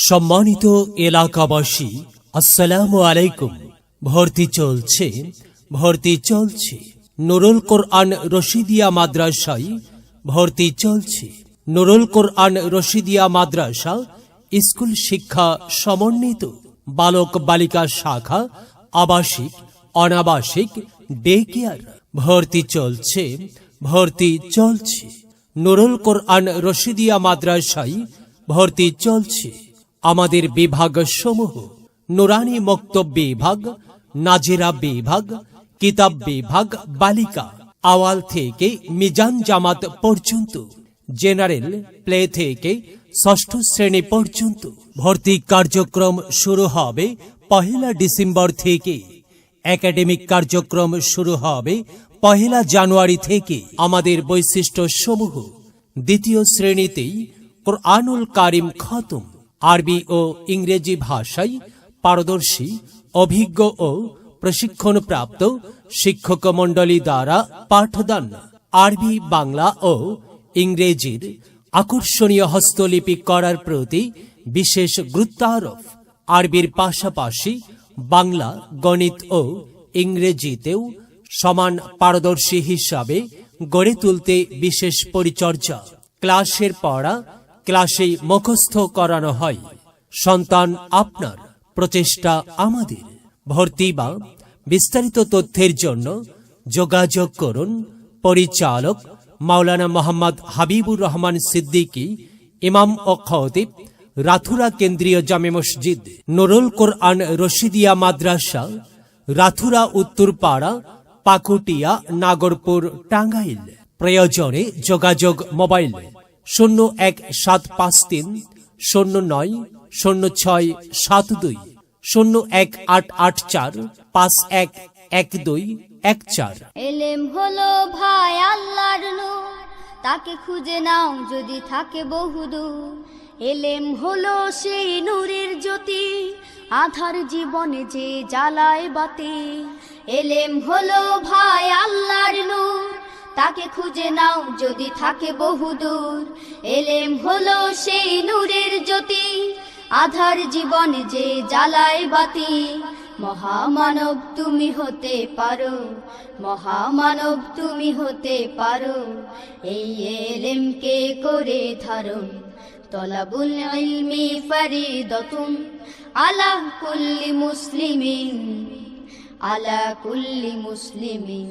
সম্মানিত এলাকাবাসী, আসসালামু আলাইকুম। ভর্তি চলছে নুরুল কোরআন রশিদিয়া মাদ্রাসায় ভর্তি চলছে। নুরুল কোরআন রশিদিয়া মাদ্রাসা স্কুল শিক্ষা সমন্বিত বালক বালিকা শাখা, আবাসিক অনাবাসিক ডে কেয়ার। ভর্তি চলছে নুরুল কোরআন রশিদিয়া মাদ্রাসায় ভর্তি চলছে। আমাদের বিভাগ সমূহ: নুরানি মক্তব বিভাগ, নাজেরা বিভাগ, কিতাব বিভাগ বালিকা আওয়াল থেকে মিজান জামাত পর্যন্ত, জেনারেল প্লে থেকে ষষ্ঠ শ্রেণী পর্যন্ত। ভর্তি কার্যক্রম শুরু হবে 1 ডিসেম্বর থেকে। একাডেমিক কার্যক্রম শুরু হবে 1 জানুয়ারি থেকে। আমাদের বৈশিষ্ট্য সমূহ: দ্বিতীয় শ্রেণীতেই কোরআনুল কারিম খতম, আরবি ও ইংরেজি ভাষায় পারদর্শী অভিজ্ঞ ও প্রশিক্ষণপ্রাপ্ত শিক্ষক মণ্ডলী দ্বারা পাঠদান। আরবি, বাংলা ও ইংরেজির আকর্ষণীয় হস্তলিপি করার প্রতি বিশেষ গুরুত্বারোপ। আরবির পাশাপাশি বাংলা, গণিত ও ইংরেজিতেও সমান পারদর্শী হিসাবে গড়ে তুলতে বিশেষ পরিচর্যা। ক্লাসের পড়া ক্লাসেই মুখস্থ করানো হয়। সন্তান আপনার, প্রচেষ্টা আমাদের। ভর্তি বা বিস্তারিত তথ্যের জন্য যোগাযোগ করুন পরিচালক মাওলানা মোহাম্মদ হাবিবুর রহমান সিদ্দিকী, ইমাম ও খতিব, রাথুরা কেন্দ্রীয় জামে মসজিদ, নুরুল কোরআন রশিদিয়া মাদ্রাসা, রাথুরা উত্তরপাড়া, পাকুটিয়া, নাগরপুর, টাঙ্গাইল। প্রয়োজনে যোগাযোগ মোবাইল 01753 09 0672, 01884 511214। এলেম হলো ভাই আল্লাহর নূর, তাকে খুঁজে নাও যদি থাকে বহুদূর। এলেম হলো সেই নূরের জ্যোতি, আধার জীবনে যে জ্বালায় বাতি। এলেম হলো ভাই আল্লাহর নূর, তাকে খুঁজে নাও যদি থাকে বহুদূর। এলেম হলো সেই নূরের জ্যোতি, আধার জীবনে যে জ্বালায় বাতি। মহামানব তুমি হতে পারো, মহামানব তুমি হতে পারো, এই এলেমকে করে ধারণ। তলাবুল ইলমি ফরিদাতুন আলা কুল্লি মুসলিমিন, আলা কুল্লি মুসলিমিন।